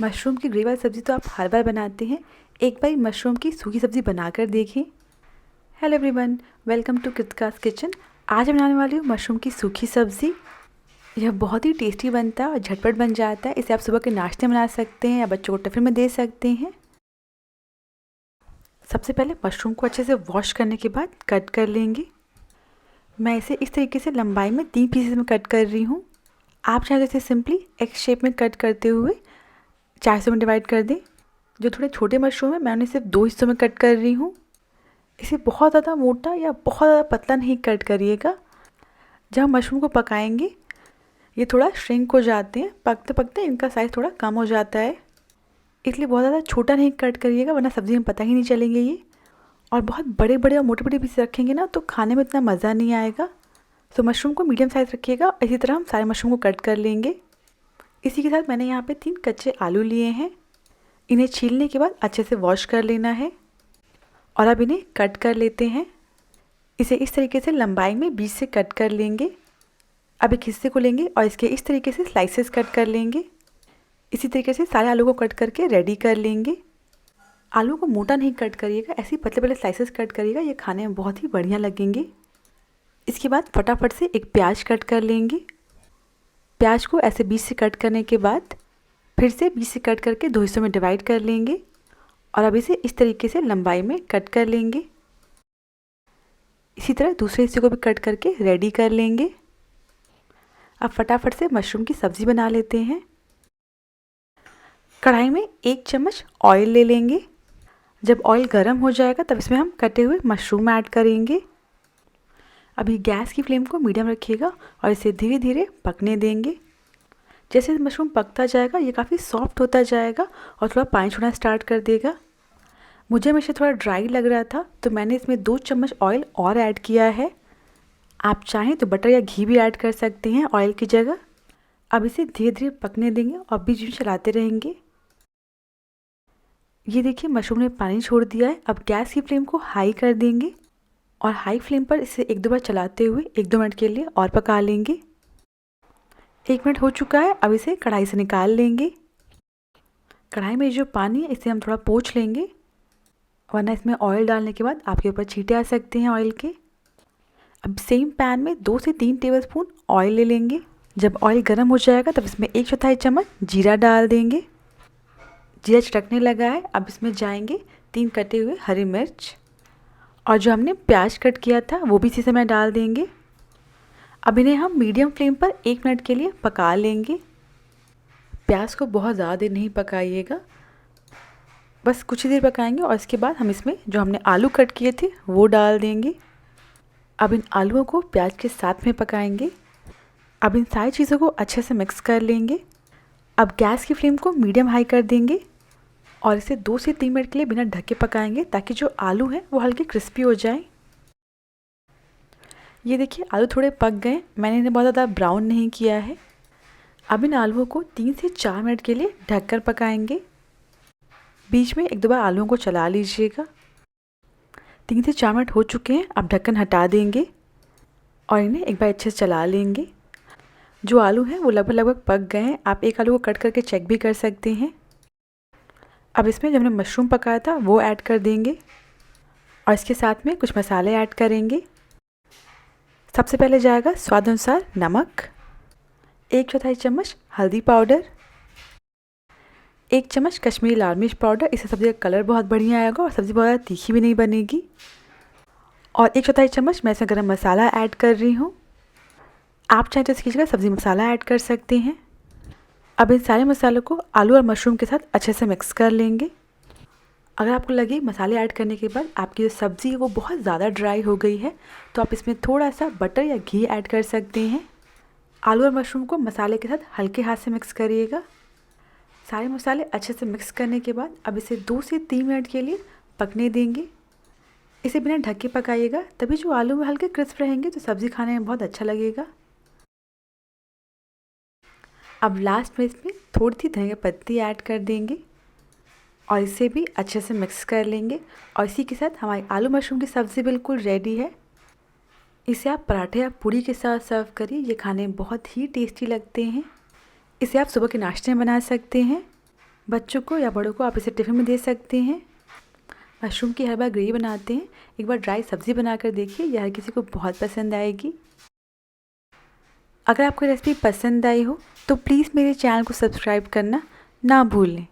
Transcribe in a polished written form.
Mushroom की gravy वाली सब्ज़ी तो आप हर बार बनाते हैं, एक बार मशरूम की सूखी सब्ज़ी बनाकर देखें। Hello everyone, welcome to Kritika's kitchen. आज मैं बनाने वाली हूँ मशरूम की सूखी सब्ज़ी। यह बहुत ही टेस्टी बनता है और झटपट बन जाता है। इसे आप सुबह के नाश्ते में बना सकते हैं या बच्चों को टिफ़िन में दे सकते हैं। सबसे पहले मशरूम को अच्छे से वॉश करने के बाद कट कर लेंगे। मैं इसे इस तरीके से लंबाई में 3 पीसेस में कट कर रही हूँ। आप चाहे तो इसे सिंपली एक्स शेप में कट करते हुए 4 हिस्सों में डिवाइड कर दें। जो थोड़े छोटे मशरूम हैं मैं उन्हें सिर्फ 2 हिस्सों में कट कर रही हूँ। इसे बहुत ज़्यादा मोटा या बहुत ज़्यादा पतला नहीं कट करिएगा। जब हम मशरूम को पकाएंगे ये थोड़ा श्रिंक हो जाते हैं, पकते पकते इनका साइज़ थोड़ा कम हो जाता है, इसलिए बहुत ज़्यादा छोटा नहीं कट करिएगा वरना सब्ज़ी में पता ही नहीं चलेंगे ये। और बहुत बड़े बड़े और मोटे मोटे पीस रखेंगे ना तो खाने में इतना मज़ा नहीं आएगा। तो मशरूम को मीडियम साइज़ रखिएगा। इसी तरह हम सारे मशरूम को कट कर लेंगे। इसी के साथ मैंने यहाँ पे 3 कच्चे आलू लिए हैं। इन्हें छीलने के बाद अच्छे से वॉश कर लेना है और अब इन्हें कट कर लेते हैं। इसे इस तरीके से लंबाई में बीच से कट कर लेंगे। अब एक हिस्से को लेंगे और इसके इस तरीके से स्लाइसेस कट कर लेंगे। इसी तरीके से सारे आलू को कट करके रेडी कर लेंगे। आलू को मोटा नहीं कट करिएगा, ऐसे ही पतले पतले स्लाइसेस कट करिएगा, ये खाने में बहुत ही बढ़िया लगेंगे। इसके बाद फटाफट से एक प्याज कट कर लेंगे। प्याज को ऐसे बीच से कट करने के बाद फिर से बीच से कट करके 2 हिस्सों में डिवाइड कर लेंगे और अब इसे इस तरीके से लंबाई में कट कर लेंगे। इसी तरह दूसरे हिस्से को भी कट करके रेडी कर लेंगे। अब फटाफट से मशरूम की सब्ज़ी बना लेते हैं। कढ़ाई में 1 चम्मच ऑयल ले लेंगे। जब ऑयल गर्म हो जाएगा तब इसमें हम कटे हुए मशरूम ऐड करेंगे। अभी गैस की फ्लेम को मीडियम रखिएगा और इसे धीरे धीरे पकने देंगे। जैसे मशरूम पकता जाएगा ये काफ़ी सॉफ्ट होता जाएगा और थोड़ा पानी छोड़ना स्टार्ट कर देगा। मुझे हमेशा थोड़ा ड्राई लग रहा था तो मैंने इसमें 2 चम्मच ऑयल और ऐड किया है। आप चाहें तो बटर या घी भी ऐड कर सकते हैं ऑयल की जगह। अब इसे धीरे धीरे पकने देंगे और बीच में चलाते रहेंगे। ये देखिए मशरूम ने पानी छोड़ दिया है। अब गैस की फ्लेम को हाई कर देंगे और हाई फ्लेम पर इसे 1-2 बार चलाते हुए 1-2 मिनट के लिए और पका लेंगे। 1 मिनट हो चुका है। अब इसे कढ़ाई से निकाल लेंगे। कढ़ाई में जो पानी है इसे हम थोड़ा पोंछ लेंगे वरना इसमें ऑयल डालने के बाद आपके ऊपर छींटे आ सकते हैं ऑयल के। अब सेम पैन में 2 से 3 टेबलस्पून ऑयल ले लेंगे। जब ऑयल गर्म हो जाएगा तब इसमें 1/4 चम्मच जीरा डाल देंगे। जीरा चटकने लगा है। अब इसमें जाएंगे 3 कटे हुए हरी मिर्च और जो हमने प्याज कट किया था वो भी इसी समय डाल देंगे। अब इन्हें हम मीडियम फ्लेम पर 1 मिनट के लिए पका लेंगे। प्याज को बहुत ज़्यादा देर नहीं पकाइएगा, बस कुछ ही देर पकाएंगे और इसके बाद हम इसमें जो हमने आलू कट किए थे वो डाल देंगे। अब इन आलूओं को प्याज के साथ में पकाएंगे। अब इन सारी चीज़ों को अच्छे से मिक्स कर लेंगे। अब गैस की फ्लेम को मीडियम हाई कर देंगे और इसे 2 से 3 मिनट के लिए बिना ढके पकाएंगे ताकि जो आलू हैं वो हल्के क्रिस्पी हो जाएं। ये देखिए आलू थोड़े पक गए, मैंने इन्हें बहुत ज़्यादा ब्राउन नहीं किया है। अब इन आलूओं को 3 से 4 मिनट के लिए ढककर पकाएंगे। बीच में 1-2 बार आलूओं को चला लीजिएगा। 3 से 4 मिनट हो चुके हैं। अब ढक्कन हटा देंगे और इन्हें एक बार अच्छे से चला लेंगे। जो आलू हैं वो लगभग पक गए हैं। आप एक आलू को कट करके चेक भी कर सकते हैं। अब इसमें जो हमने मशरूम पकाया था वो ऐड कर देंगे और इसके साथ में कुछ मसाले ऐड करेंगे। सबसे पहले जाएगा स्वाद अनुसार नमक, 1/4 चम्मच हल्दी पाउडर, 1 चम्मच कश्मीरी लाल मिर्च पाउडर। इससे सब्ज़ी का कलर बहुत बढ़िया आएगा और सब्ज़ी बहुत ज़्यादा तीखी भी नहीं बनेगी। और 1/4 चम्मच मैं इसमें गरम मसाला ऐड कर रही हूँ। आप चाहें तो इसकी जगह सब्ज़ी मसाला ऐड कर सकते हैं। अब इन सारे मसालों को आलू और मशरूम के साथ अच्छे से मिक्स कर लेंगे। अगर आपको लगे मसाले ऐड करने के बाद आपकी जो सब्ज़ी है वो बहुत ज़्यादा ड्राई हो गई है तो आप इसमें थोड़ा सा बटर या घी ऐड कर सकते हैं। आलू और मशरूम को मसाले के साथ हल्के हाथ से मिक्स करिएगा। सारे मसाले अच्छे से मिक्स करने के बाद अब इसे 2 से 3 मिनट के लिए पकने देंगे। इसे बिना ढक के पकाइएगा, तभी जो आलू में हल्के क्रिस्प रहेंगे तो सब्ज़ी खाने में बहुत अच्छा लगेगा। अब लास्ट में इसमें थोड़ी सी धनिया पत्ती ऐड कर देंगे और इसे भी अच्छे से मिक्स कर लेंगे। और इसी के साथ हमारी आलू मशरूम की सब्ज़ी बिल्कुल रेडी है। इसे आप पराठे या पूरी के साथ सर्व करिए, ये खाने में बहुत ही टेस्टी लगते हैं। इसे आप सुबह के नाश्ते में बना सकते हैं। बच्चों को या बड़ों को आप इसे टिफ़िन में दे सकते हैं। मशरूम की हर बार ग्रेवी बनाते हैं, एक बार ड्राई सब्ज़ी बनाकर देखिए, यह हर किसी को बहुत पसंद आएगी। अगर आपको रेसिपी पसंद आई हो तो प्लीज़ मेरे चैनल को सब्सक्राइब करना ना भूलें।